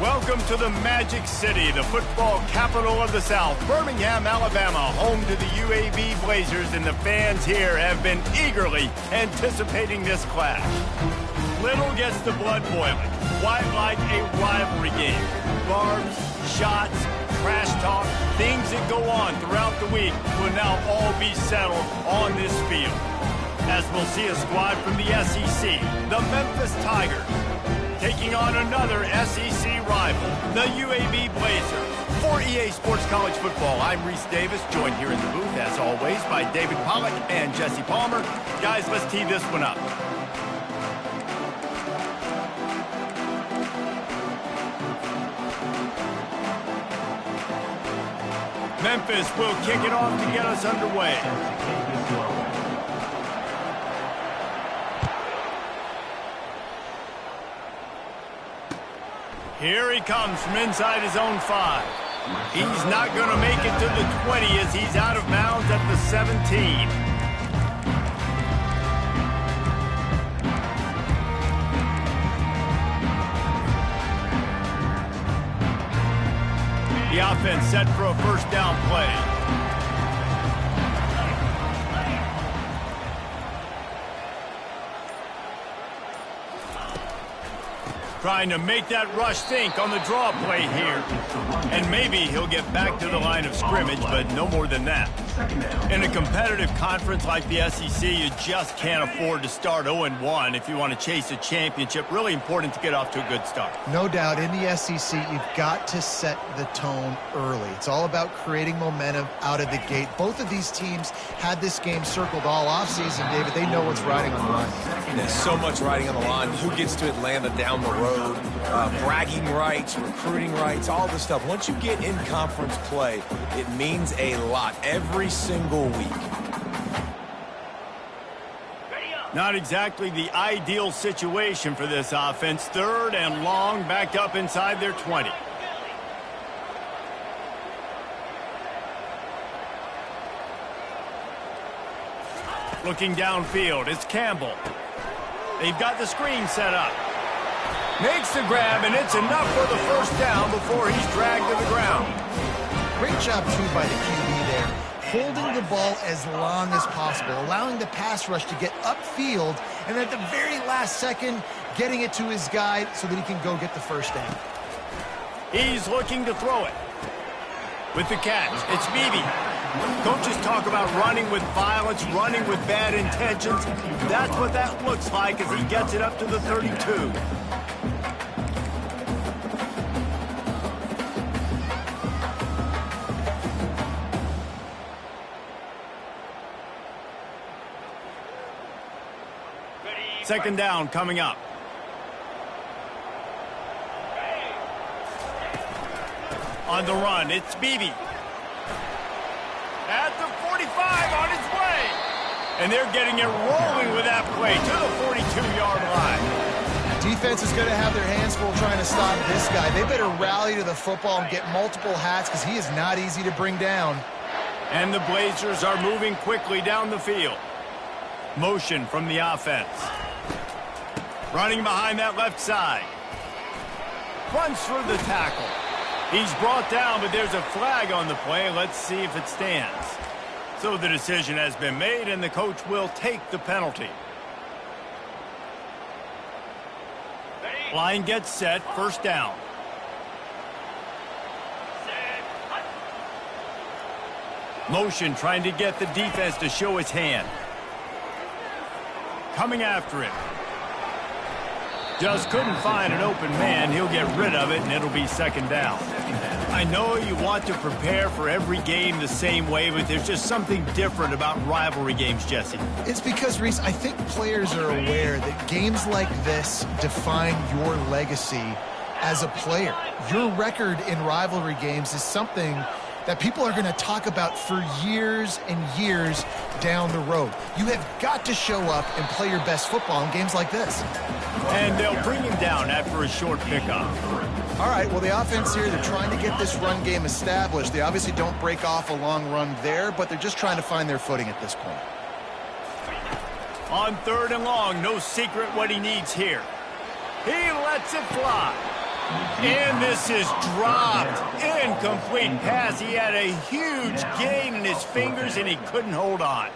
Welcome to the Magic City, the football capital of the South, Birmingham, Alabama, home to the UAB Blazers, and the fans here have been eagerly anticipating this clash. Little gets the blood boiling. Why like a rivalry game? Barbs, shots, trash talk, things that go on throughout the week will now all be settled on this field. As we'll see a squad from the SEC, the Memphis Tigers, taking on another SEC rival, the UAB Blazers. For EA Sports College Football, I'm Reese Davis, joined here in the booth, as always, by David Pollack and Jesse Palmer. Guys, let's tee this one up. Memphis will kick it off to get us underway. Here he comes from inside his own 5. He's not going to make it to the 20 as he's out of bounds at the 17. The offense set for a first down play. Trying to make that rush think on the draw play here. And maybe he'll get back to the line of scrimmage, but no more than that. In a competitive conference like the SEC, you just can't afford to start 0-1 if you want to chase a championship. Really important to get off to a good start. No doubt, in the SEC, you've got to set the tone early. It's all about creating momentum out of the gate. Both of these teams had this game circled all offseason, David. They know what's riding on the line. There's so much riding on the line. Who gets to Atlanta down the road? Bragging rights, recruiting rights, all this stuff. Once you get in conference play, it means a lot every single week. Not exactly the ideal situation for this offense. 3rd and long, backed up inside their 20. Looking downfield, it's Campbell. They've got the screen set up. Makes the grab, and it's enough for the first down before he's dragged to the ground. Great job, too, by the QB there, holding the ball as long as possible, allowing the pass rush to get upfield, and at the very last second, getting it to his guy so that he can go get the first down. He's looking to throw it. With the catch, it's Beebe. Coaches talk about running with violence, running with bad intentions. That's what that looks like as he gets it up to the 32. Second down coming up. On the run, it's Beebe. At the 45 on its way. And they're getting it rolling with that play to the 42-yard line. Defense is going to have their hands full trying to stop this guy. They better rally to the football and get multiple hats because he is not easy to bring down. And the Blazers are moving quickly down the field. Motion from the offense. Running behind that left side. Runs through the tackle. He's brought down, but there's a flag on the play. Let's see if it stands. So the decision has been made, and the coach will take the penalty. Line gets set, first down. Motion trying to get the defense to show his hand. Coming after him. Just couldn't find an open man. He'll get rid of it, and it'll be second down. I know you want to prepare for every game the same way, but there's just something different about rivalry games, Jesse. It's because, Reese, I think players are aware that games like this define your legacy as a player. Your record in rivalry games is something that people are going to talk about for years and years down the road. You have got to show up and play your best football in games like this. And they'll bring him down after a short pickup. All right, well, the offense here, they're trying to get this run game established. They obviously don't break off a long run there, but they're just trying to find their footing at this point. On 3rd and long, no secret what he needs here. He lets it fly. And this is dropped. Incomplete pass. He had a huge gain in his fingers, and he couldn't hold on.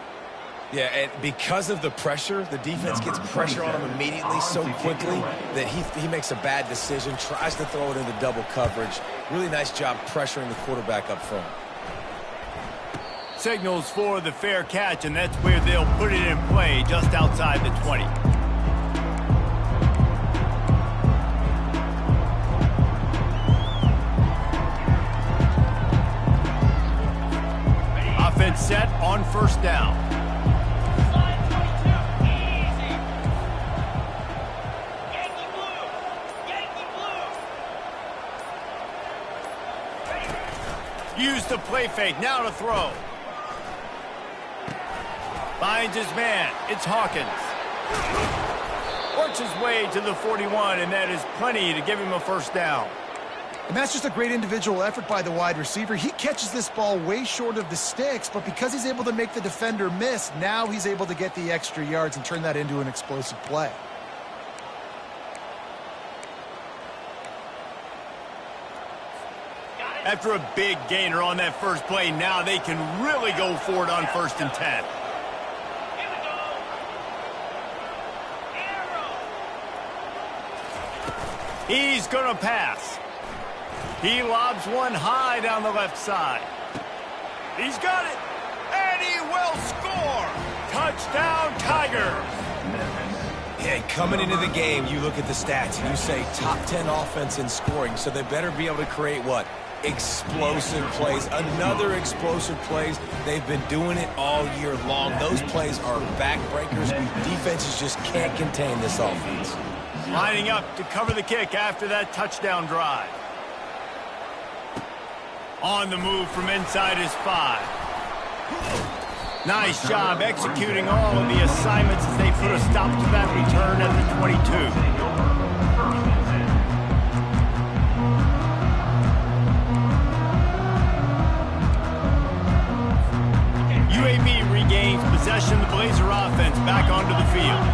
Yeah, and because of the pressure, the defense gets pressure on him immediately so quickly that he makes a bad decision, tries to throw it into double coverage. Really nice job pressuring the quarterback up front. Signals for the fair catch, and that's where they'll put it in play, just outside the 20. Offense set on first down. Use the play fake, now to throw. Finds his man, it's Hawkins. Works his way to the 41, and that is plenty to give him a first down. And that's just a great individual effort by the wide receiver. He catches this ball way short of the sticks, but because he's able to make the defender miss, now he's able to get the extra yards and turn that into an explosive play. After a big gainer on that first play, now they can really go for it on 1st and 10. He's going to pass. He lobs one high down the left side. He's got it, and he will score. Touchdown, Tigers. Yeah, coming into the game, you look at the stats, and you say top 10 offense in scoring, so they better be able to create what? Explosive plays. Another explosive plays. They've been doing it all year long. Those plays are backbreakers. Defenses just can't contain this offense. Lining up to cover the kick after that touchdown drive. On the move from inside his 5. Nice job executing all of the assignments as they put a stop to that return at the 22. UAB regains possession of the Blazer offense back onto the field.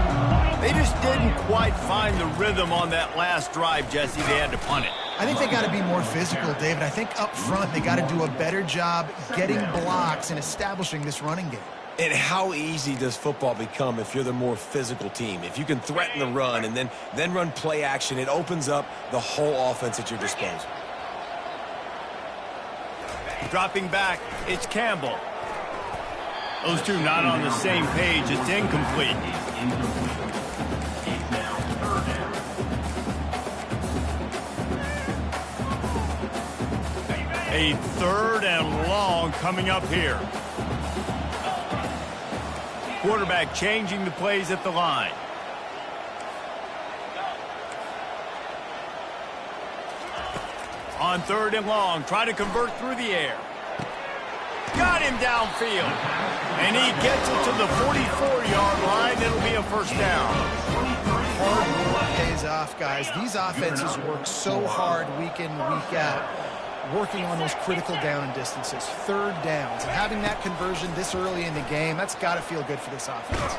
They just didn't quite find the rhythm on that last drive, Jesse. They had to punt it. I think they got to be more physical, David. I think up front they got to do a better job getting blocks and establishing this running game. And how easy does football become if you're the more physical team? If you can threaten the run and then run play action, it opens up the whole offense at your disposal. Dropping back, it's Campbell. Those two not on the same page. It's incomplete. A 3rd and long coming up here. Quarterback changing the plays at the line. On 3rd and long, try to convert through the air. Got him downfield. And he gets it to the 44-yard line. It'll be a first down. Hard work pays off, guys. These offenses work so hard week in, week out, working on those critical down and distances, 3rd downs. And having that conversion this early in the game, that's got to feel good for this offense.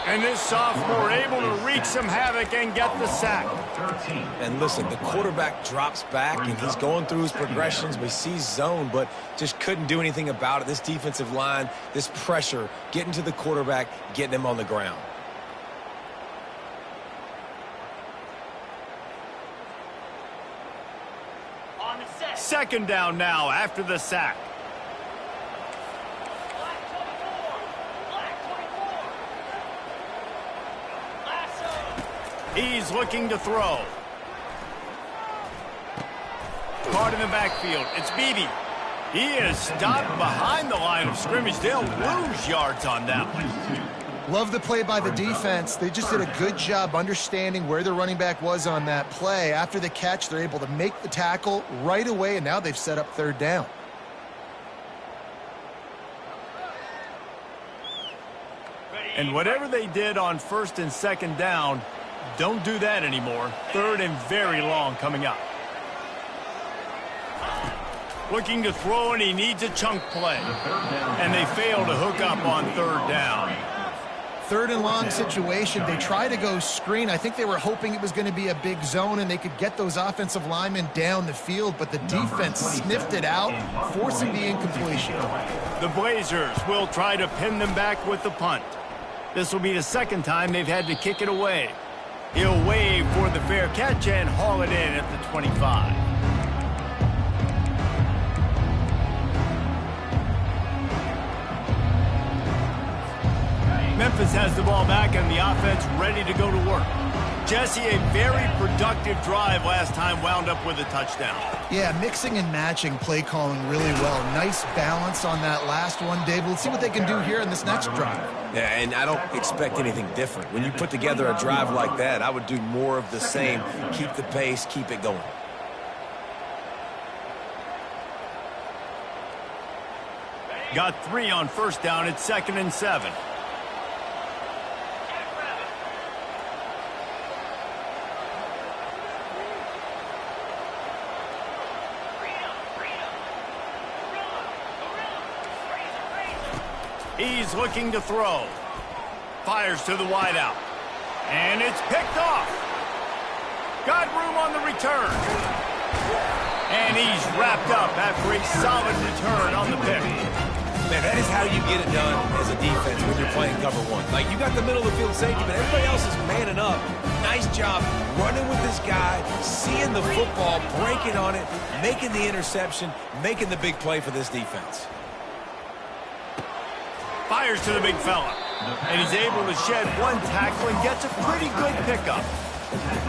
And this sophomore able to wreak some havoc and get the sack. And listen, the quarterback drops back, and he's going through his progressions. We see zone, but just couldn't do anything about it. This defensive line, this pressure, getting to the quarterback, getting him on the ground. Second down now after the sack. He's looking to throw. Caught in the backfield. It's Beebe. He is stopped behind the line of scrimmage. They'll lose yards on that one. Love the play by the defense. They just did a good job understanding where the running back was on that play. After the catch, they're able to make the tackle right away, and now they've set up 3rd down. And whatever they did on 1st and 2nd down, don't do that anymore. 3rd and very long coming up. Looking to throw, and he needs a chunk play. And they fail to hook up on 3rd down. third and long situation. They try to go screen. I think they were hoping it was going to be a big zone and they could get those offensive linemen down the field, but the defense sniffed it out, forcing the incompletion. The Blazers will try to pin them back with the punt. This will be the second time they've had to kick it away. He'll wave for the fair catch and haul it in at the 25. Memphis has the ball back and the offense ready to go to work. Jesse, a very productive drive last time wound up with a touchdown. Yeah, mixing and matching play calling really well. Nice balance on that last one, Dave. Let's see what they can do here in this next drive. Yeah, and I don't expect anything different. When you put together a drive like that, I would do more of the same. Keep the pace, keep it going. Got 3 on first down. It's 2nd and 7. He's looking to throw. Fires to the wideout. And it's picked off. Got room on the return. And he's wrapped up after a solid return on the pick. Man, that is how you get it done as a defense when you're playing cover one. Like, you got the middle of the field safety, but everybody else is manning up. Nice job running with this guy, seeing the football, breaking on it, making the interception, making the big play for this defense. Fires to the big fella. And he's able to shed one tackle and gets a pretty good pickup.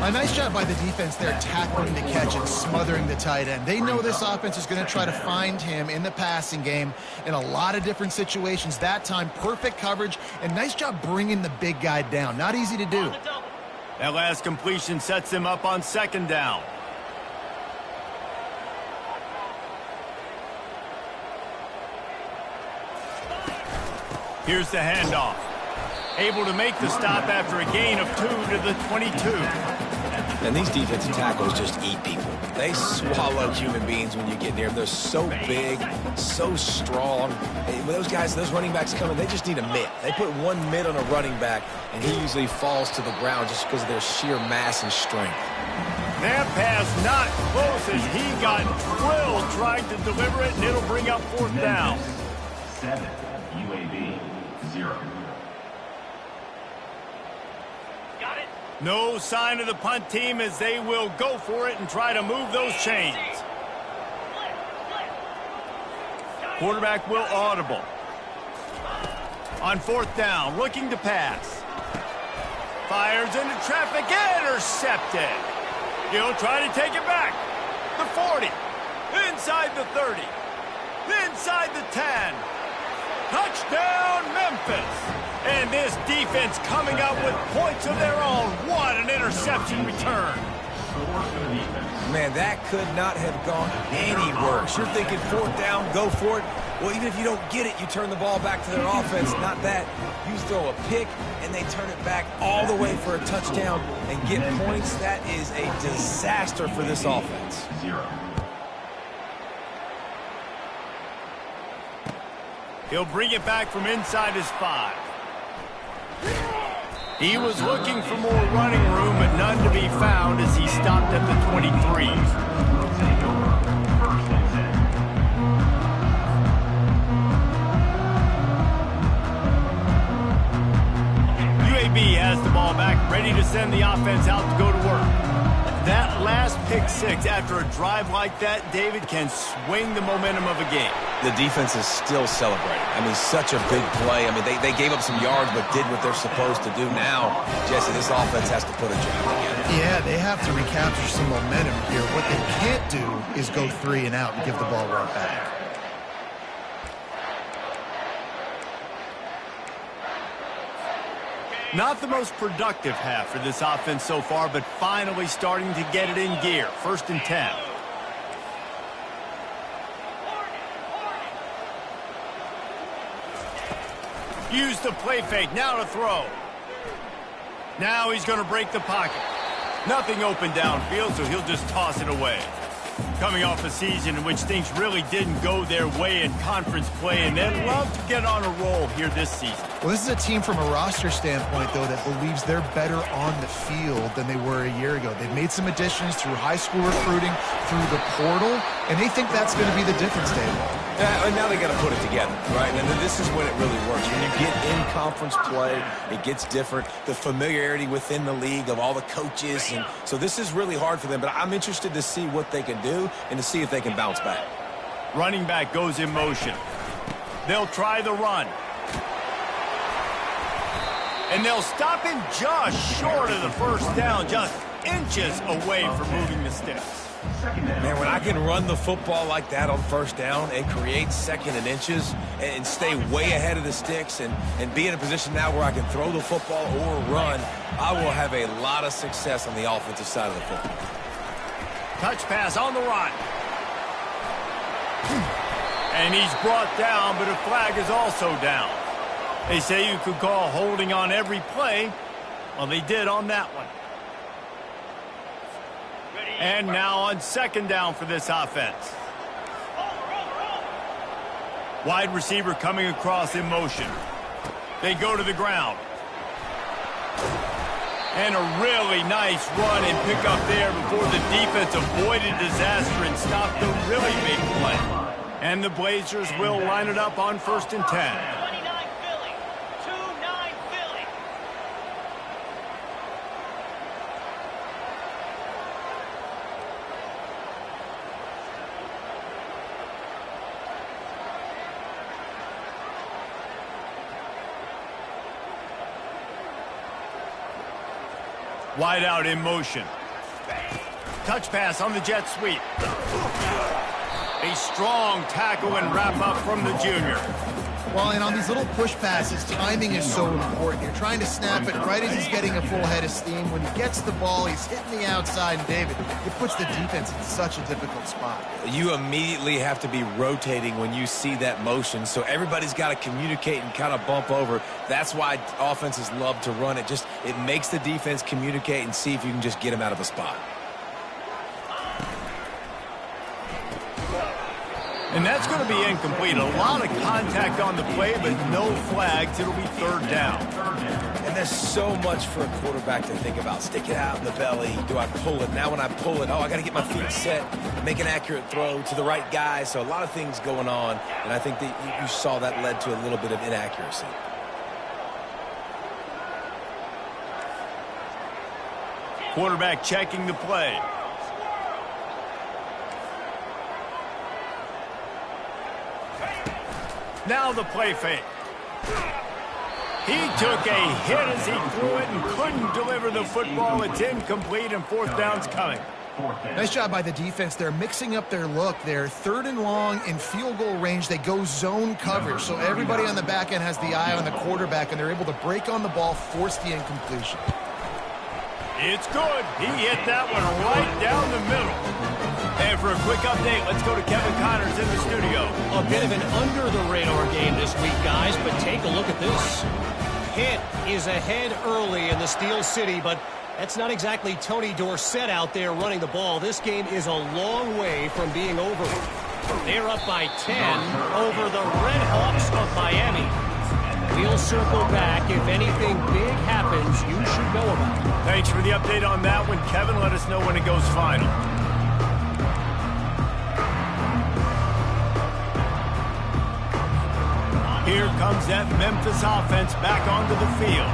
A nice job by the defense there, tackling the catch and smothering the tight end. They know this offense is going to try to find him in the passing game in a lot of different situations. That time, perfect coverage, and nice job bringing the big guy down. Not easy to do. That last completion sets him up on 2nd down. Here's the handoff. Able to make the stop after a gain of 2 to the 22. And these defensive tackles just eat people. They swallow human beings when you get near them. They're so big, so strong. When those guys, those running backs come in, they just need a mitt. They put one mitt on a running back, and he usually falls to the ground just because of their sheer mass and strength. That pass not close as he got drilled trying to deliver it, and it'll bring up 4th down. 7, UAB 0. No sign of the punt team as they will go for it and try to move those chains. Quarterback will audible. On 4th down, looking to pass. Fires into traffic, intercepted. He'll try to take it back. The 40, inside the 30, inside the 10. Touchdown, Memphis. And this defense coming up with points of their own. What an interception return. Man, that could not have gone any worse. You're thinking 4th down, go for it. Well, even if you don't get it, you turn the ball back to their offense. Not that. You throw a pick, and they turn it back all the way for a touchdown and get points. That is a disaster for this offense. 0. He'll bring it back from inside his 5. He was looking for more running room, but none to be found as he stopped at the 23. UAB has the ball back, ready to send the offense out to go to work. That last pick 6 after a drive like that, David, can swing the momentum of a game. The defense is still celebrating. I mean, such a big play. I mean, they gave up some yards but did what they're supposed to do. Now, Jesse, this offense has to put a job together. Yeah, they have to recapture some momentum here. What they can't do is go 3 and out and give the ball right back. Not the most productive half for this offense so far, but finally starting to get it in gear. 1st and 10. Use the play fake. Now to throw. Now he's going to break the pocket. Nothing open downfield, so he'll just toss it away. Coming off a season in which things really didn't go their way in conference play, and they'd love to get on a roll here this season. Well, this is a team from a roster standpoint, though, that believes they're better on the field than they were a year ago. They've made some additions through high school recruiting, through the portal, and they think that's going to be the difference, David. And now they got to put it together, right? And this is when it really works. When you get in conference play, it gets different. The familiarity within the league of all the coaches. And so this is really hard for them. But I'm interested to see what they can do and to see if they can bounce back. Running back goes in motion. They'll try the run. And they'll stop him just short of the first down, just inches away from moving the sticks. Man, when I can run the football like that on first down and create second and inches and stay way ahead of the sticks and be in a position now where I can throw the football or run, I will have a lot of success on the offensive side of the football. Touch pass on the run. And he's brought down, but a flag is also down. They say you could call holding on every play. Well, they did on that one. And now on second down for this offense. Wide receiver coming across in motion. They go to the ground. And a really nice run and pick up there before the defense avoided disaster and stopped the really big play. And the Blazers will line it up on 1st and 10. Wide out in motion. Touch pass on the jet sweep. A strong tackle and wrap up from the junior. Well, and on these little push passes, timing is so important. You're trying to snap it right as he's getting a full head of steam. When he gets the ball, he's hitting the outside, and David, it puts the defense in such a difficult spot. You immediately have to be rotating when you see that motion, so everybody's got to communicate and kind of bump over. That's why offenses love to run it. It makes the defense communicate and see if you can just get them out of a spot. And that's going to be incomplete. A lot of contact on the play, but no flags. It'll be third down. And there's so much for a quarterback to think about. Stick it out in the belly. Do I pull it? Now when I pull it, I got to get my feet set, make an accurate throw to the right guy. So a lot of things going on, and I think that you saw that led to a little bit of inaccuracy. Quarterback checking the play. Now the play fake. He took a hit as he threw it and couldn't deliver the football. It's incomplete and fourth down's coming. Nice job by the defense. They're mixing up their look. They're third and long in field goal range. They go zone coverage. So everybody on the back end has the eye on the quarterback, and they're able to break on the ball, force the incompletion. It's good. He hit that one right down the middle. And for a quick update, let's go to Kevin Connors in the studio. A bit of an under-the-radar game this week, guys, but take a look at this. Pitt is ahead early in the Steel City, but that's not exactly Tony Dorsett out there running the ball. This game is a long way from being over. They're up by 10 over the Red Hawks of Miami. We'll circle back. If anything big happens, you should know about it. Thanks for the update on that one, Kevin. Let us know when it goes final. Here comes that Memphis offense back onto the field.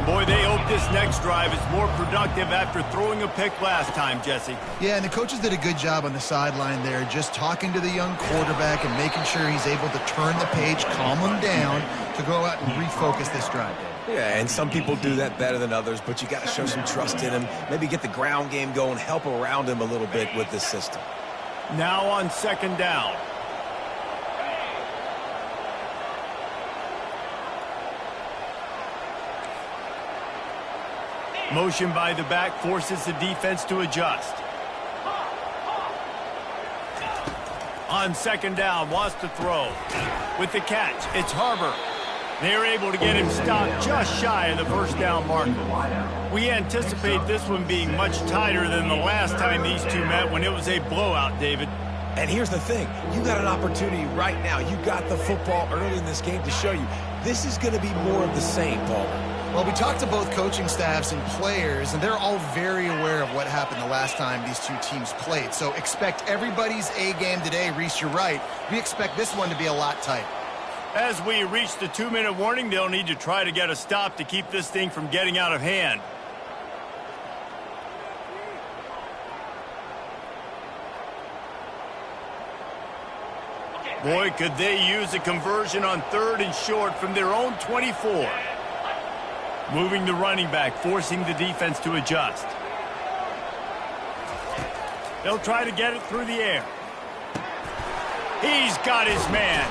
Boy, they hope this next drive is more productive after throwing a pick last time, Jesse. Yeah, and the coaches did a good job on the sideline there, just talking to the young quarterback and making sure he's able to turn the page, calm him down to go out and refocus this drive. Yeah, and some people do that better than others, but you got to show some trust in him. Maybe get the ground game going, help around him a little bit with this system. Now on second down. Motion by the back forces the defense to adjust. On second down, wants to throw. With the catch, it's Harbor. They're able to get him stopped just shy of the first down marker. We anticipate this one being much tighter than the last time these two met when it was a blowout, David. And here's the thing. You got an opportunity right now. You got the football early in this game to show you. This is going to be more of the same, Palmer. Well, we talked to both coaching staffs and players, and they're all very aware of what happened the last time these two teams played. So expect everybody's A game today. Reese, you're right. We expect this one to be a lot tight. As we reach the 2-minute warning, they'll need to try to get a stop to keep this thing from getting out of hand. Boy, could they use a conversion on 3rd and short from their own 24. Moving the running back, forcing the defense to adjust. They'll try to get it through the air. He's got his man.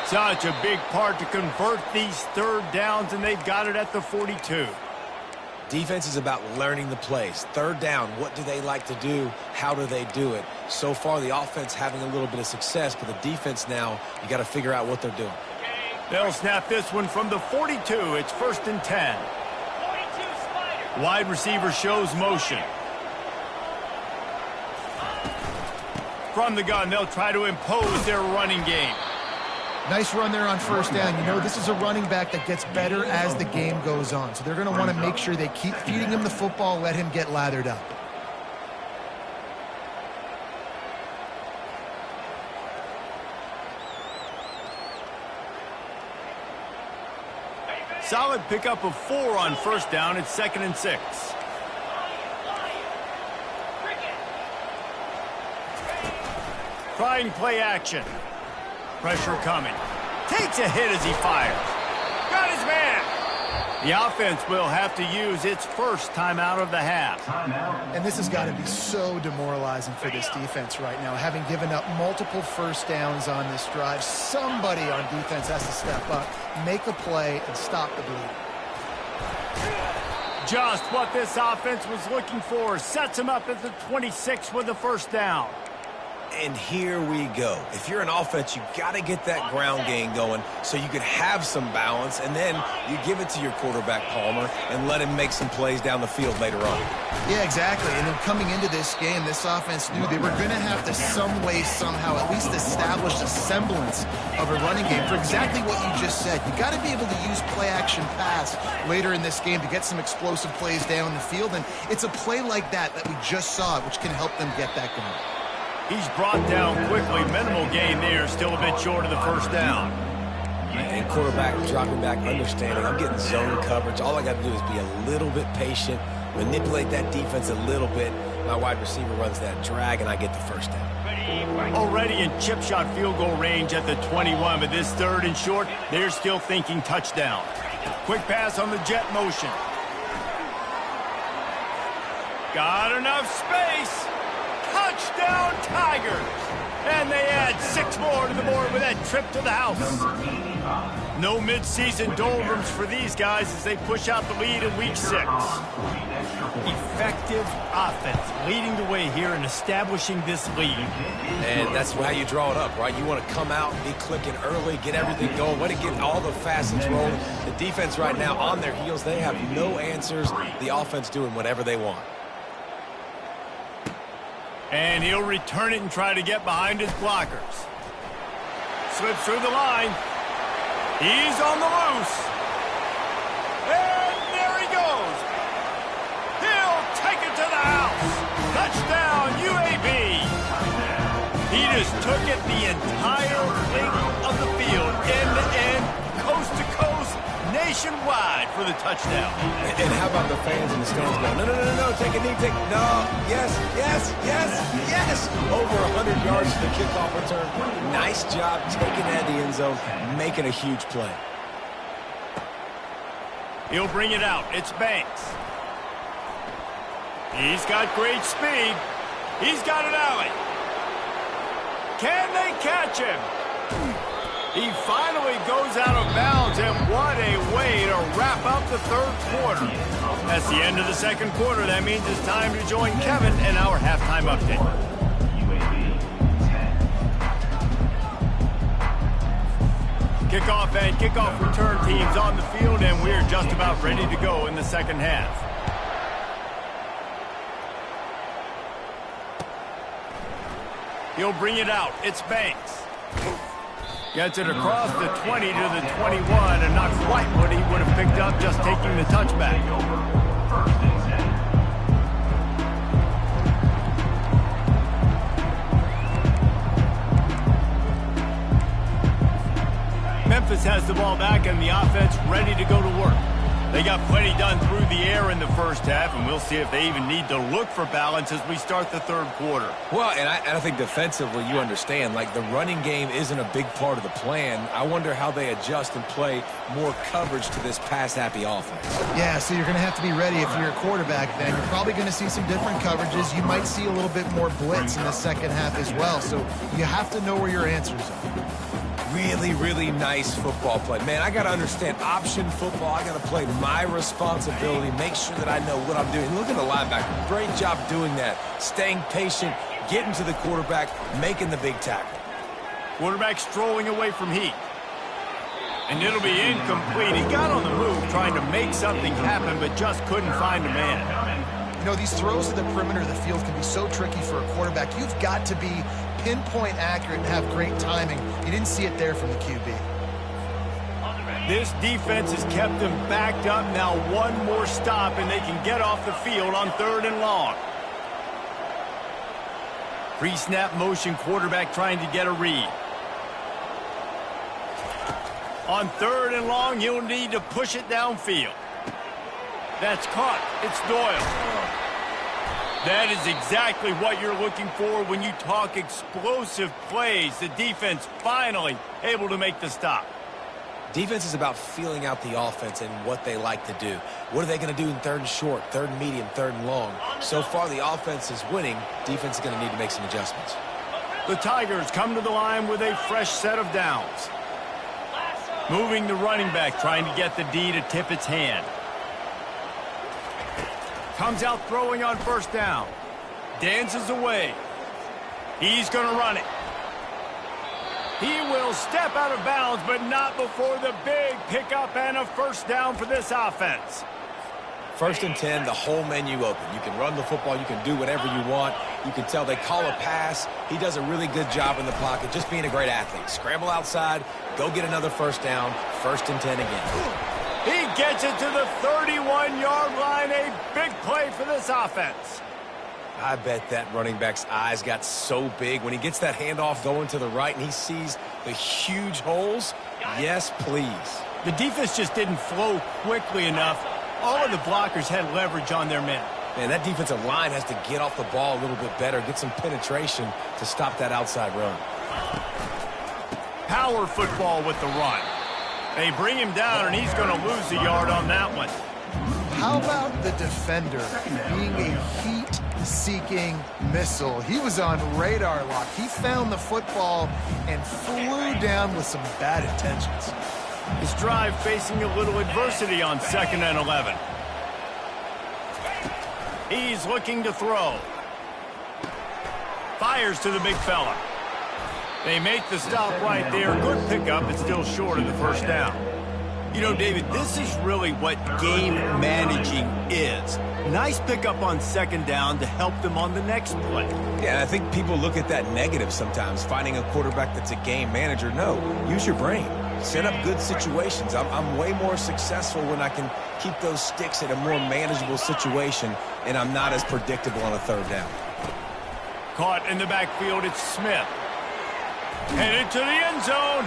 Such a big part to convert these 3rd downs, and they've got it at the 42. Defense is about learning the plays. 3rd down, what do they like to do? How do they do it? So far, the offense having a little bit of success, but the defense now, you got to figure out what they're doing. They'll snap this one from the 42. It's 1st and 10. Wide receiver shows motion. From the gun, they'll try to impose their running game. Nice run there on 1st down. You know, this is a running back that gets better as the game goes on. So they're going to want to make sure they keep feeding him the football, let him get lathered up. Solid pickup of 4 on 1st down. It's 2nd and 6. Trying play action. Pressure coming. Takes a hit as he fires. Got his man. The offense will have to use its first timeout of the half. And this has got to be so demoralizing for this defense right now. Having given up multiple 1st downs on this drive, somebody on defense has to step up, make a play, and stop the bleeding. Just what this offense was looking for. Sets him up at the 26 with the 1st down. And here we go. If you're an offense, you got to get that ground game going so you can have some balance, and then you give it to your quarterback, Palmer, and let him make some plays down the field later on. Yeah, exactly. And then coming into this game, this offense knew they were going to have to some way, somehow, at least establish a semblance of a running game for exactly what you just said. You got to be able to use play-action pass later in this game to get some explosive plays down the field, and it's a play like that we just saw, which can help them get that going. He's brought down quickly. Minimal gain there. Still a bit short of the 1st down. And quarterback dropping back, understanding I'm getting zone coverage. All I got to do is be a little bit patient, manipulate that defense a little bit. My wide receiver runs that drag, and I get the 1st down. Already in chip shot field goal range at the 21, but this 3rd and short, they're still thinking touchdown. Quick pass on the jet motion. Got enough space. Touchdown, Tigers! And they add 6 more to the board with that trip to the house. No midseason doldrums for these guys as they push out the lead in Week 6. Effective offense leading the way here and establishing this lead. And that's how you draw it up, right? You want to come out and be clicking early, get everything going, want to get all the facets rolling. The defense right now on their heels, they have no answers. The offense doing whatever they want. And he'll return it and try to get behind his blockers. Slips through the line. He's on the loose. And there he goes. He'll take it to the house. Touchdown, UAB. He just took it the entire length of the field, end to end, coast to coast, nationwide for the touchdown. And how about the fans in the stands going, no, take a knee, no, yes. Over 100 yards to the kickoff return. Nice job taking that to the end zone, making a huge play. He'll bring it out. It's Banks. He's got great speed. He's got an alley. Can they catch him? He finally goes out of bounds, and what a way to wrap up the 3rd quarter. That's the end of the 2nd quarter. That means it's time to join Kevin in our halftime update. Kickoff and kickoff return teams on the field, and we're just about ready to go in the 2nd half. He'll bring it out. It's Banks. Gets it across the 20 to the 21, and not quite what he would have picked up just taking the touchback. Memphis has the ball back and the offense ready to go to work. They got plenty done through the air in the first half, and we'll see if they even need to look for balance as we start the third quarter. Well, and I think defensively, you understand, like the running game isn't a big part of the plan. I wonder how they adjust and play more coverage to this pass-happy offense. Yeah, so you're going to have to be ready if you're a quarterback then. You're probably going to see some different coverages. You might see a little bit more blitz in the second half as well, so you have to know where your answers are. Really, really nice football play. Man, I got to understand option football. I got to play my responsibility, make sure that I know what I'm doing. Look at the linebacker. Great job doing that. Staying patient, getting to the quarterback, making the big tackle. Quarterback strolling away from Heat. And it'll be incomplete. He got on the move trying to make something happen, but just couldn't find a man. You know, these throws to the perimeter of the field can be so tricky for a quarterback. You've got to be pinpoint accurate and have great timing. You didn't see it there from the QB. This defense has kept them backed up. Now one more stop, and they can get off the field on 3rd and long. Pre-snap motion, quarterback trying to get a read. On 3rd and long, you'll need to push it downfield. That's caught. It's Doyle. That is exactly what you're looking for when you talk explosive plays. The defense finally able to make the stop. Defense is about feeling out the offense and what they like to do. What are they going to do in 3rd and short, 3rd and medium, 3rd and long? So far, the offense is winning. Defense is going to need to make some adjustments. The Tigers come to the line with a fresh set of downs. Moving the running back, trying to get the D to tip its hand. Comes out throwing on 1st down. Dances away. He's going to run it. He will step out of bounds, but not before the big pickup and a 1st down for this offense. 1st and 10, the whole menu open. You can run the football. You can do whatever you want. You can tell they call a pass. He does a really good job in the pocket, just being a great athlete. Scramble outside, go get another 1st down, 1st and 10 again. He gets it to the 31-yard line. A big play for this offense. I bet that running back's eyes got so big when he gets that handoff going to the right and he sees the huge holes. Yes, please. The defense just didn't flow quickly enough. All of the blockers had leverage on their men. Man, that defensive line has to get off the ball a little bit better, get some penetration to stop that outside run. Power football with the run. They bring him down, and he's going to lose a yard on that one. How about the defender being a heat-seeking missile? He was on radar lock. He found the football and flew down with some bad intentions. His drive facing a little adversity on 2nd and 11. He's looking to throw. Fires to the big fella. They make the stop right there. Good pickup, but still short of the 1st down. You know, David, this is really what game managing is. Nice pickup on 2nd down to help them on the next play. Yeah, I think people look at that negative sometimes, finding a quarterback that's a game manager. No, use your brain. Set up good situations. I'm way more successful when I can keep those sticks at a more manageable situation, and I'm not as predictable on a 3rd down. Caught in the backfield, it's Smith. Headed to the end zone,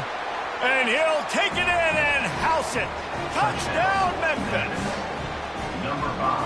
and he'll take it in and house it. Touchdown, Memphis.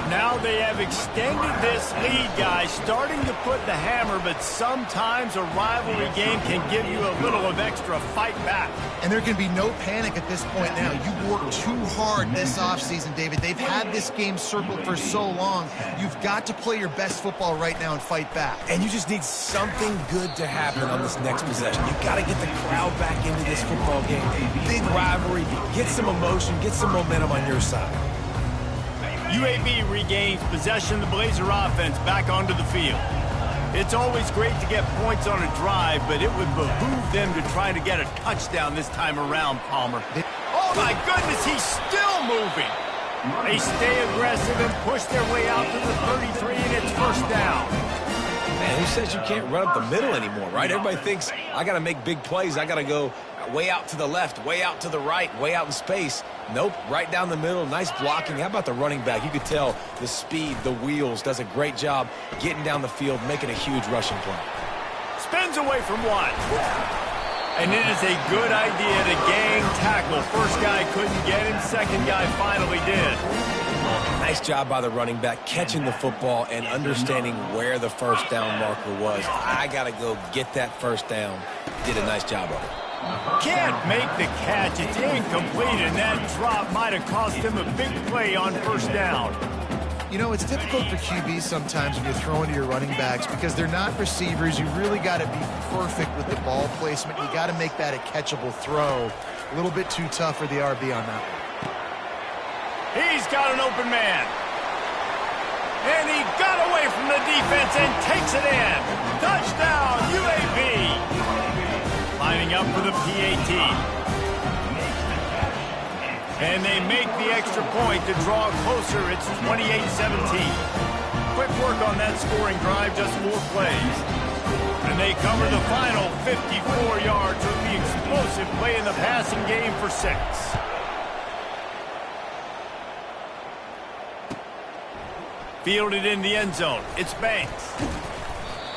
Now they have extended this lead, guys, starting to put the hammer, but sometimes a rivalry game can give you a little of extra fight back. And there can be no panic at this point now. You worked too hard this offseason, David. They've had this game circled for so long. You've got to play your best football right now and fight back. And you just need something good to happen on this next possession. You've got to get the crowd back into this football game. Big rivalry, get some emotion, get some momentum on your side. UAB regains possession of the Blazer offense back onto the field. It's always great to get points on a drive, but it would behoove them to try to get a touchdown this time around, Palmer. Oh, my goodness, he's still moving. They stay aggressive and push their way out to the 33, and it's 1st down. Man, he says you can't run up the middle anymore, right? Everybody thinks, I got to make big plays. I got to go way out to the left, way out to the right, way out in space. Nope, right down the middle. Nice blocking. How about the running back? You could tell the speed, the wheels, does a great job getting down the field, making a huge rushing play. Spins away from one. And it is a good idea to gang tackle. First guy couldn't get him. Second guy finally did. Nice job by the running back, catching the football and understanding where the first down marker was. I got to go get that first down. Did a nice job of it. Can't make the catch. It's incomplete, and that drop might have cost him a big play on first down. You know, it's difficult for QBs sometimes when you're throwing to your running backs because they're not receivers. You really got to be perfect with the ball placement. You got to make that a catchable throw. A little bit too tough for the RB on that one. He's got an open man. And he got away from the defense and takes it in. Touchdown, UAB. Lining up for the PAT. And they make the extra point to draw closer. It's 28-17. Quick work on that scoring drive, just 4 plays. And they cover the final 54 yards with the explosive play in the passing game for 6. Fielded in the end zone. It's Banks.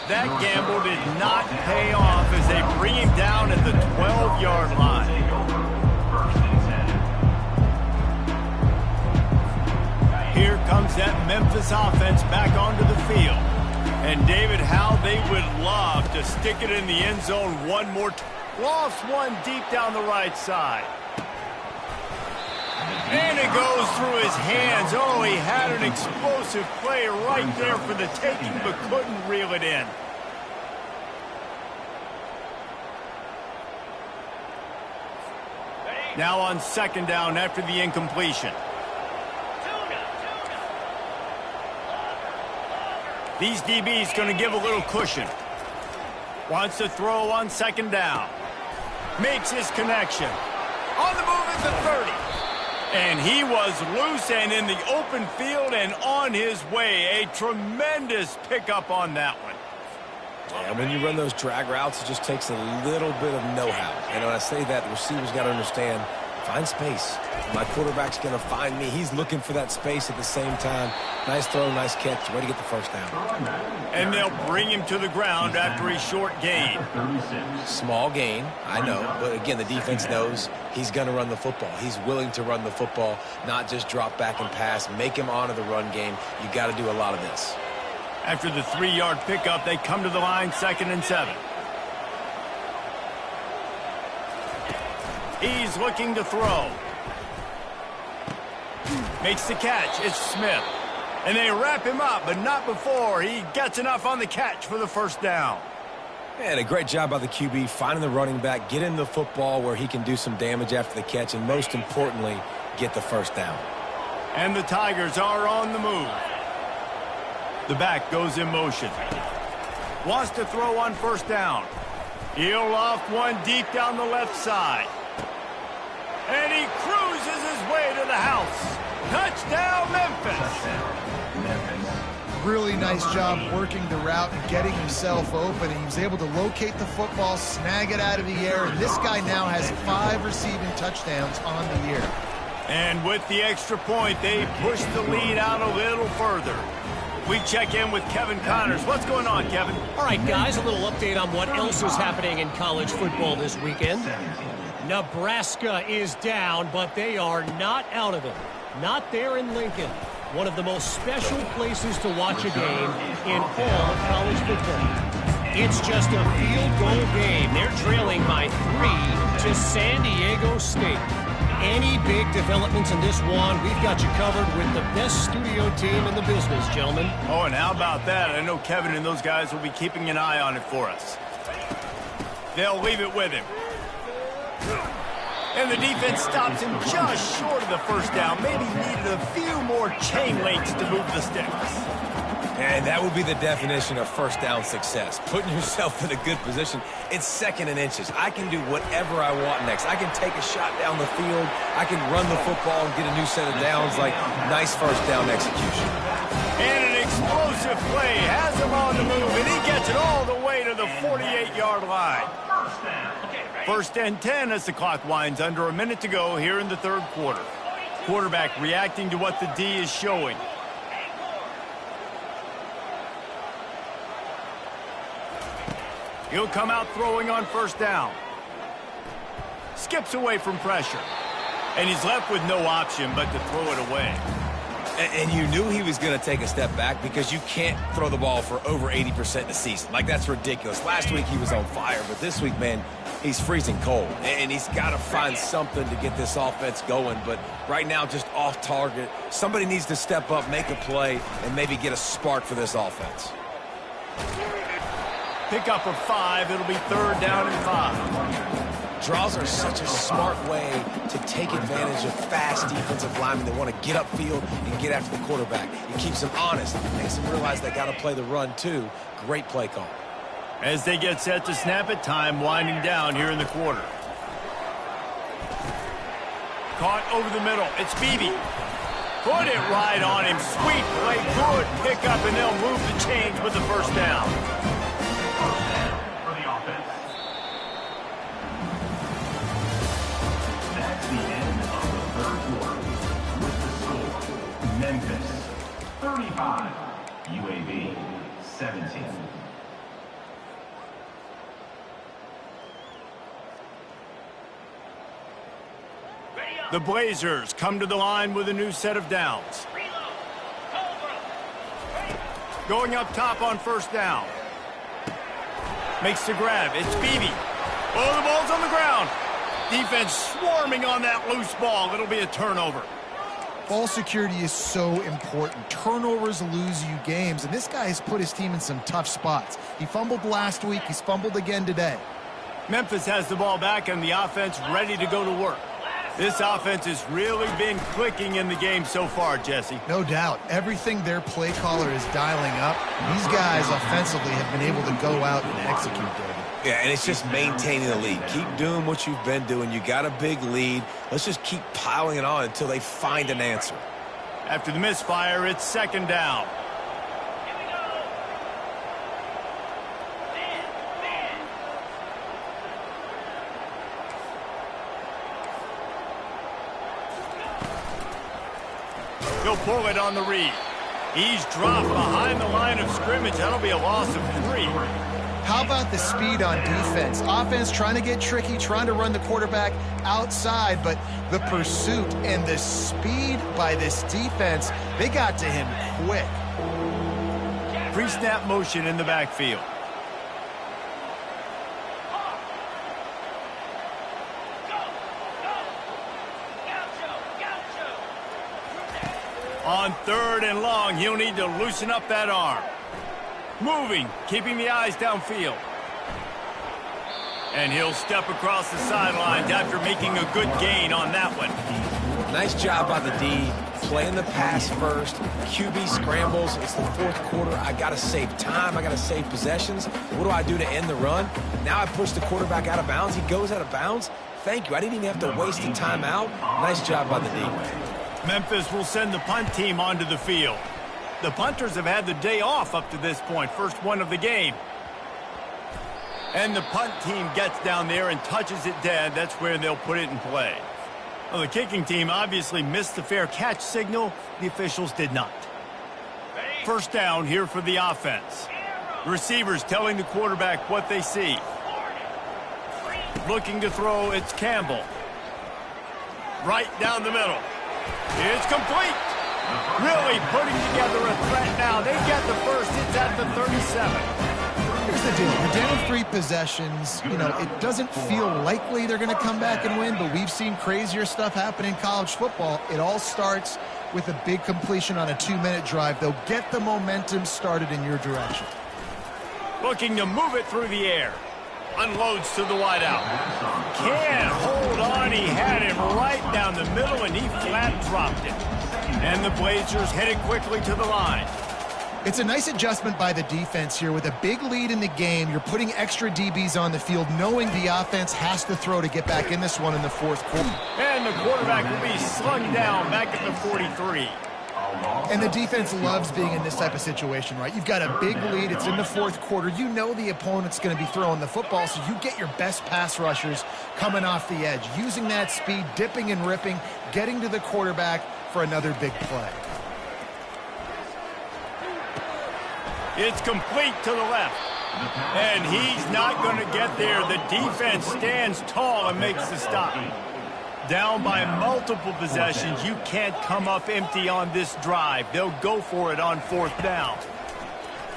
That gamble did not pay off as they bring him down at the 12-yard line. Here comes that Memphis offense back onto the field. And David, how they would love to stick it in the end zone one more time. Lost one deep down the right side. And it goes through his hands. Oh, he had an explosive play right there for the taking, but couldn't reel it in. Now on second down after the incompletion. These DBs going to give a little cushion. Wants to throw on second down. Makes his connection. On the move at the 30. And he was loose and in the open field and on his way. A tremendous pickup on that one. And when you run those drag routes, it just takes a little bit of know-how. And when I say that, the receiver's got to understand, find space. My quarterback's going to find me. He's looking for that space at the same time. Nice throw, nice catch. Way to get the first down. And they'll bring him to the ground after a short gain. Small gain, I know. But again, the defense knows he's going to run the football. He's willing to run the football, not just drop back and pass. Make him honor the run game. You got to do a lot of this. After the 3-yard pickup, they come to the line, 2nd and 7. He's looking to throw. Makes the catch. It's Smith. And they wrap him up, but not before he gets enough on the catch for the first down. And a great job by the QB finding the running back, getting the football where he can do some damage after the catch, and most importantly, get the first down. And the Tigers are on the move. The back goes in motion. Wants to throw on first down. He'll loft one deep down the left side. And he cruises his way to the house. Touchdown, Memphis. Really nice job working the route and getting himself open. He was able to locate the football, snag it out of the air, and this guy now has 5 receiving touchdowns on the year. And with the extra point, they push the lead out a little further. We check in with Kevin Connors. What's going on, Kevin? All right, guys, a little update on what else is happening in college football this weekend. Nebraska is down, but they are not out of it. Not there in Lincoln. One of the most special places to watch a game in all of college football. It's just a field goal game. They're trailing by 3 to San Diego State. Any big developments in this one, we've got you covered with the best studio team in the business, gentlemen. Oh, and how about that? I know Kevin and those guys will be keeping an eye on it for us. They'll leave it with him. And the defense stops him just short of the first down. Maybe needed a few more chain links to move the sticks. And that would be the definition of first down success. Putting yourself in a good position. It's 2nd and inches. I can do whatever I want next. I can take a shot down the field. I can run the football and get a new set of downs. Like, nice first down execution. And an explosive play has him on the move, and he gets it all the way to the 48-yard line. First and 10 as the clock winds under a minute to go here in the third quarter. Quarterback reacting to what the D is showing. He'll come out throwing on first down. Skips away from pressure. And he's left with no option but to throw it away. And you knew he was going to take a step back because you can't throw the ball for over 80% in the season. Like, that's ridiculous. Last week he was on fire, but this week, man, he's freezing cold. And he's got to find something to get this offense going. But right now, just off target. Somebody needs to step up, make a play, and maybe get a spark for this offense. Pick up of 5. It'll be third down and 5. Draws are such a smart way to take advantage of fast defensive linemen that want to get upfield and get after the quarterback. It keeps them honest. It makes them realize they got to play the run, too. Great play call. As they get set to snap it, time winding down here in the quarter. Caught over the middle. It's Beebe. Put it right on him. Sweet play. Good pickup, and they'll move the chains with the first down. For the offense. That's the end of the third quarter. With the score, Memphis 35, UAB 17. The Blazers come to the line with a new set of downs. Going up top on first down. Makes the grab. It's Beebe. Oh, the ball's on the ground. Defense swarming on that loose ball. It'll be a turnover. Ball security is so important. Turnovers lose you games, and this guy has put his team in some tough spots. He fumbled last week. He's fumbled again today. Memphis has the ball back and the offense ready to go to work. This offense has really been clicking in the game so far, Jesse. No doubt. Everything their play caller is dialing up, these guys offensively have been able to go out and execute, David. Yeah, and it's just maintaining the lead. Keep doing what you've been doing. You got a big lead. Let's just keep piling it on until they find an answer. After the misfire, it's second down. He'll pull it on the read. He's dropped behind the line of scrimmage. That'll be a loss of 3. How about the speed on defense? Offense trying to get tricky, trying to run the quarterback outside, but the pursuit and the speed by this defense, they got to him quick. Pre-snap motion in the backfield. On third and long, he'll need to loosen up that arm. Moving, keeping the eyes downfield. And he'll step across the sidelines after making a good gain on that one. Nice job by the D, playing the pass first. QB scrambles. It's the fourth quarter. I got to save time. I got to save possessions. What do I do to end the run? Now I push the quarterback out of bounds. He goes out of bounds. Thank you. I didn't even have to waste a timeout. Nice job by the D. Memphis will send the punt team onto the field. The punters have had the day off up to this point, first one of the game. And the punt team gets down there and touches it dead. That's where they'll put it in play. Well, the kicking team obviously missed the fair catch signal. The officials did not. First down here for the offense. The receivers telling the quarterback what they see. Looking to throw, it's Campbell. Right down the middle. It's complete. Really putting together a threat now. They get the first. It's at the 37. Here's the deal. We're down 3 possessions. You know, it doesn't feel likely they're going to come back and win, but we've seen crazier stuff happen in college football. It all starts with a big completion on a 2-minute drive. They'll get the momentum started in your direction. Looking to move it through the air. Unloads to the wideout. Can't hold on. He had him right down the middle, and he flat dropped it. And the Blazers headed quickly to the line. It's a nice adjustment by the defense here. With a big lead in the game, you're putting extra DBs on the field, knowing the offense has to throw to get back in this one in the fourth quarter. And the quarterback will be slung down back at the 43. And the defense loves being in this type of situation, right? You've got a big lead. It's in the fourth quarter. You know the opponent's going to be throwing the football, so you get your best pass rushers coming off the edge, using that speed, dipping and ripping, getting to the quarterback for another big play. It's complete to the left. And he's not going to get there. The defense stands tall and makes the stop. Down by multiple possessions, you can't come up empty on this drive. They'll go for it on fourth down.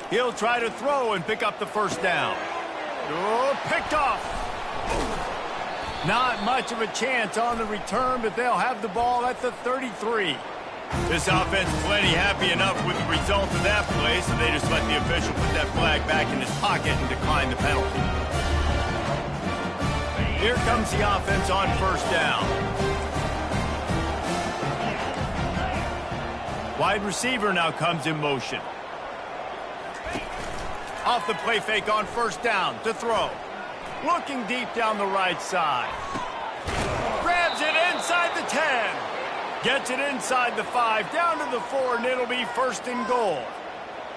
He'll try to throw and pick up the first down. Oh, picked off. Not much of a chance on the return, but they'll have the ball at the 33. This offense plenty happy enough with the result of that play, so they just let the official put that flag back in his pocket and decline the penalty. Here comes the offense on first down. Wide receiver now comes in motion. Off the play fake on first down to throw. Looking deep down the right side. Grabs it inside the 10. Gets it inside the 5, down to the 4, and it'll be first and goal.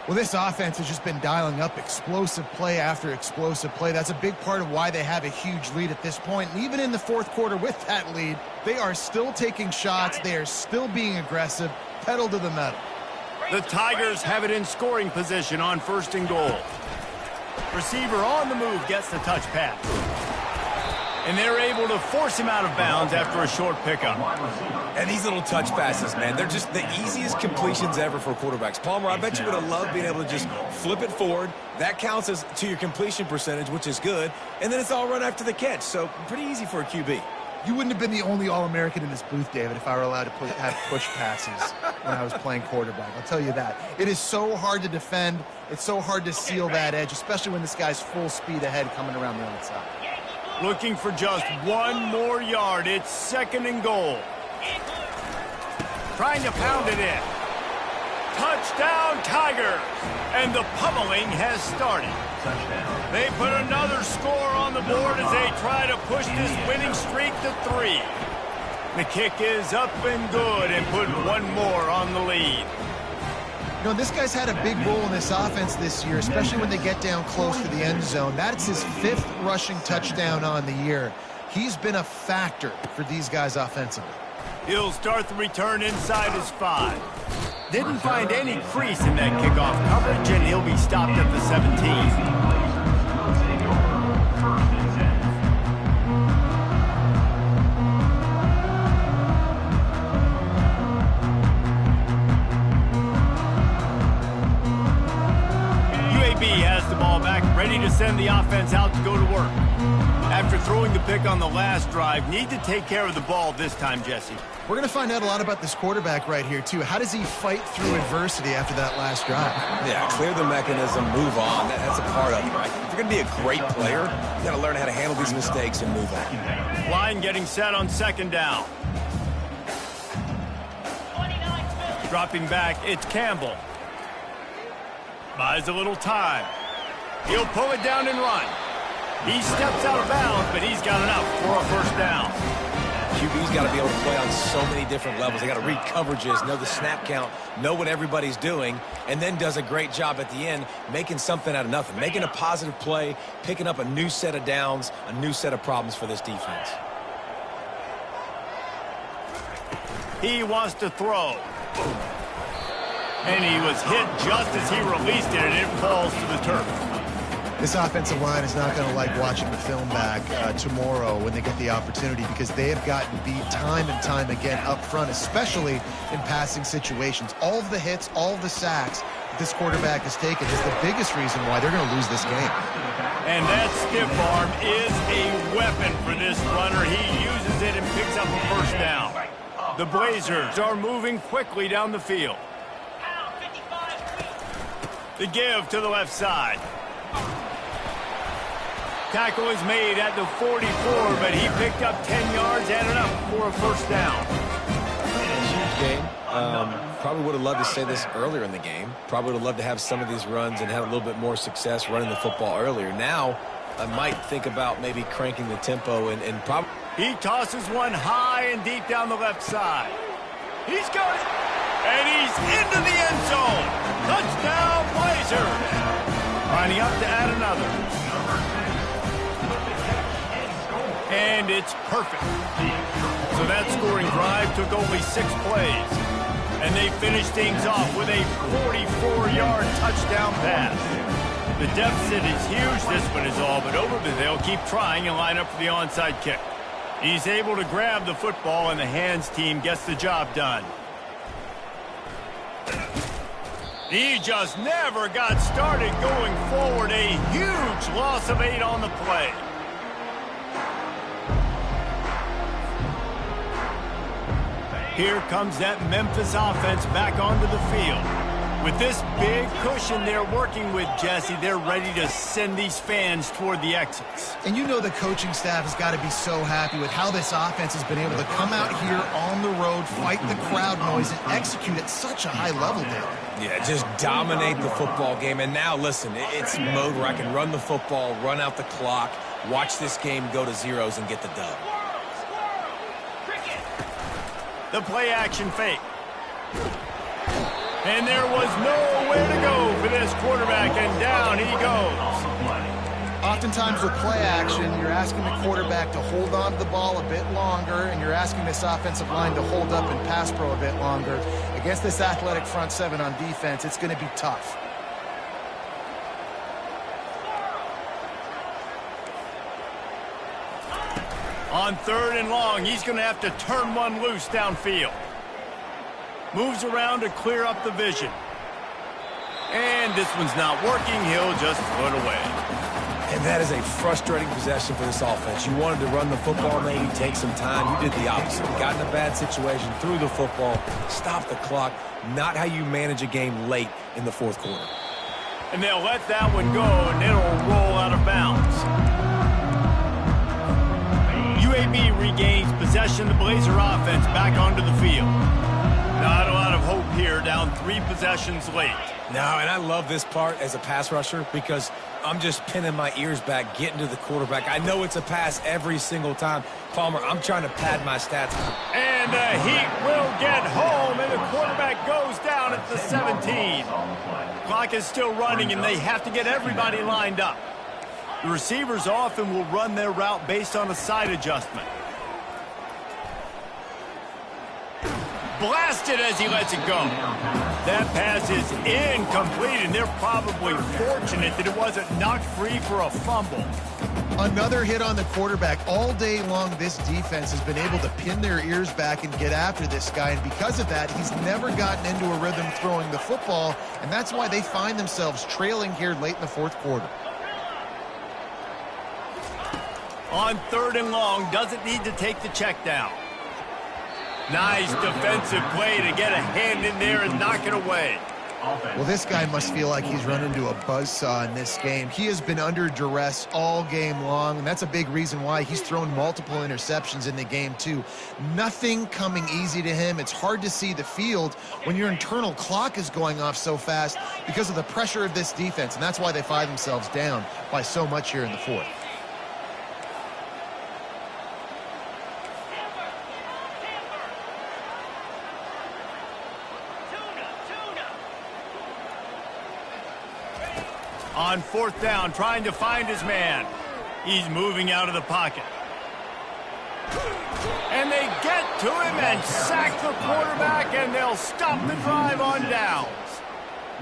Well, this offense has just been dialing up explosive play after explosive play. That's a big part of why they have a huge lead at this point. And even in the fourth quarter with that lead, they are still taking shots. They are still being aggressive, pedal to the metal. The Tigers have it in scoring position on first and goal. Receiver on the move gets the touch pass. And they're able to force him out of bounds after a short pickup. And these little touch passes, man, they're just the easiest completions ever for quarterbacks. Palmer, I bet you would have loved being able to just flip it forward. That counts as to your completion percentage, which is good. And then it's all run after the catch. So pretty easy for a QB. You wouldn't have been the only All-American in this booth, David, if I were allowed to have push passes when I was playing quarterback. I'll tell you that. It is so hard to defend. It's so hard to seal that edge, especially when this guy's full speed ahead coming around the outside. Looking for just one more yard. It's second and goal. Trying to pound it in. Touchdown, Tigers. And the pummeling has started. They put another score on the board as they try to push this winning streak to 3. The kick is up and good and put one more on the lead. You know, this guy's had a big role in this offense this year, especially when they get down close to the end zone. That's his 5th rushing touchdown on the year. He's been a factor for these guys offensively. He'll start the return inside his 5. Didn't find any crease in that kickoff coverage, and he'll be stopped at the 17. Has the ball back, ready to send the offense out to go to work. After throwing the pick on the last drive, need to take care of the ball this time, Jesse. We're going to find out a lot about this quarterback right here, too. How does he fight through adversity after that last drive? Yeah, clear the mechanism, move on. That's a part of it, right? If you're going to be a great player, you got to learn how to handle these mistakes and move on. Line getting set on second down. Dropping back, it's Campbell. Buys a little time. He'll pull it down and run. He steps out of bounds, but he's got enough for a first down. QB's got to be able to play on so many different levels. They got to read coverages, know the snap count, know what everybody's doing, and then does a great job at the end making something out of nothing, making a positive play, picking up a new set of downs, a new set of problems for this defense. He wants to throw. And he was hit just as he released it, and it falls to the turf. This offensive line is not going to like watching the film back tomorrow when they get the opportunity, because they have gotten beat time and time again up front, especially in passing situations. All of the hits, all of the sacks that this quarterback has taken is the biggest reason why they're going to lose this game. And that stiff arm is a weapon for this runner. He uses it and picks up a first down. The Blazers are moving quickly down the field. The give to the left side. Tackle is made at the 44, but he picked up 10 yards and enough for a first down. Huge game. Probably would have loved to say this earlier in the game. Probably would have loved to have some of these runs and have a little bit more success running the football earlier. Now, I might think about maybe cranking the tempo and probably... He tosses one high and deep down the left side. He's got it. And he's into the end zone. Touchdown, Blazers. Lining up to add another. And it's perfect. So that scoring drive took only 6 plays. And they finished things off with a 44-yard touchdown pass. The deficit is huge, this one is all but over, but they'll keep trying and line up for the onside kick. He's able to grab the football, and the hands team gets the job done. He just never got started going forward. A huge loss of 8 on the play. Here comes that Memphis offense back onto the field. With this big cushion they're working with, Jesse, they're ready to send these fans toward the exits. And you know the coaching staff has got to be so happy with how this offense has been able to come out here on the road, fight the crowd noise, and execute at such a high level, Dale. Yeah, just dominate the football game. And now, listen, it's mode where I can run the football, run out the clock, watch this game go to zeros and get the dub. The play action fake. And there was nowhere to go for this quarterback, and down he goes. Oftentimes with play action, you're asking the quarterback to hold on to the ball a bit longer, and you're asking this offensive line to hold up and pass pro a bit longer. Against this athletic front seven on defense, it's going to be tough. On 3rd and long, he's going to have to turn one loose downfield. Moves around to clear up the vision. And this one's not working. He'll just throw it away. And that is a frustrating possession for this offense. You wanted to run the football, maybe take some time. You did the opposite. Got in a bad situation, threw the football, stopped the clock. Not how you manage a game late in the 4th quarter. And they'll let that one go, and it'll roll out of bounds. UAB regains possession of the Blazer offense back onto the field. Not a lot of hope here, down 3 possessions late. No, and I love this part as a pass rusher because I'm just pinning my ears back, getting to the quarterback. I know it's a pass every single time. Palmer, I'm trying to pad my stats. And the Heat will get home, and the quarterback goes down at the 17. Clock is still running, and they have to get everybody lined up. The receivers often will run their route based on a side adjustment. Blasted as he lets it go. That pass is incomplete, and they're probably fortunate that it wasn't knocked free for a fumble. Another hit on the quarterback. All day long, this defense has been able to pin their ears back and get after this guy, and because of that, he's never gotten into a rhythm throwing the football, and that's why they find themselves trailing here late in the 4th quarter. On 3rd and long, doesn't need to take the check down. Nice defensive play to get a hand in there and knock it away. Well, this guy must feel like he's run into a buzzsaw in this game. He has been under duress all game long, and that's a big reason why he's thrown multiple interceptions in the game, too. Nothing coming easy to him. It's hard to see the field when your internal clock is going off so fast because of the pressure of this defense, and that's why they find themselves down by so much here in the 4th. On 4th down, trying to find his man. He's moving out of the pocket. And they get to him and sack the quarterback, and they'll stop the drive on downs.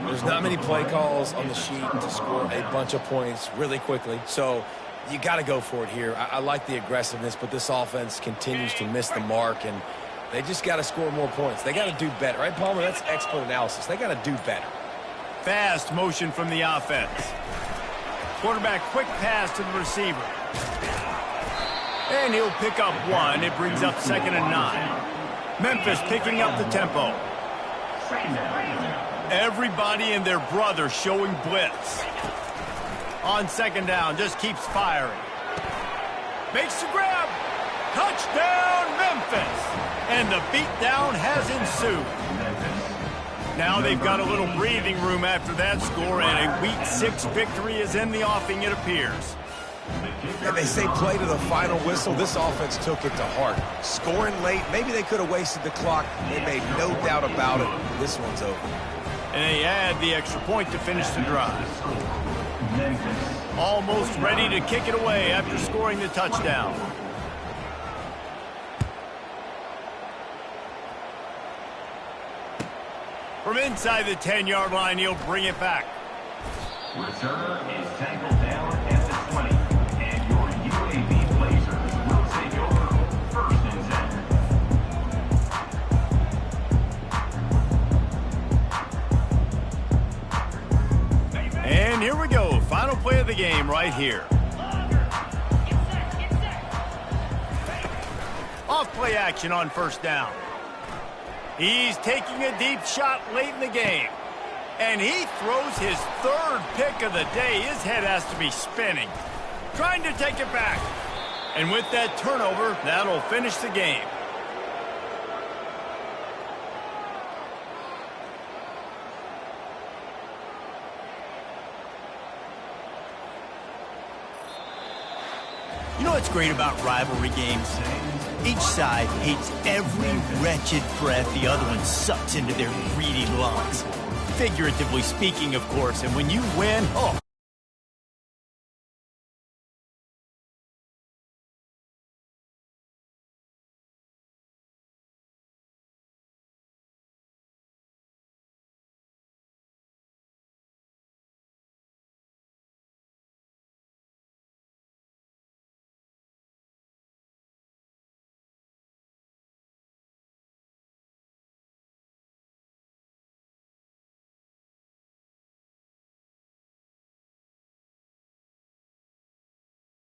There's not many play calls on the sheet to score a bunch of points really quickly, so you got to go for it here. I like the aggressiveness, but this offense continues to miss the mark, and they just got to score more points. They got to do better, right, Palmer? That's expert analysis. They got to do better. Fast motion from the offense. Quarterback quick pass to the receiver. And he'll pick up 1. It brings up 2nd and 9. Memphis picking up the tempo. Everybody and their brother showing blitz. On 2nd down, just keeps firing. Makes the grab. Touchdown, Memphis. And the beatdown has ensued. Now they've got a little breathing room after that score, and a Week 6 victory is in the offing, it appears. And they say play to the final whistle. This offense took it to heart. Scoring late, maybe they could have wasted the clock. They made no doubt about it. This one's over. And they add the extra point to finish the drive. Almost ready to kick it away after scoring the touchdown. From inside the 10-yard line, he'll bring it back. Returner is tackled down at the 20, and your UAB Blazers will take over 1st and 10. And here we go. Final play of the game right here. Off play action on 1st down. He's taking a deep shot late in the game. And he throws his 3rd pick of the day. His head has to be spinning. Trying to take it back. And with that turnover, that'll finish the game. You know what's great about rivalry games? Each side hates every wretched breath the other one sucks into their greedy lungs. Figuratively speaking, of course, and when you win, oh,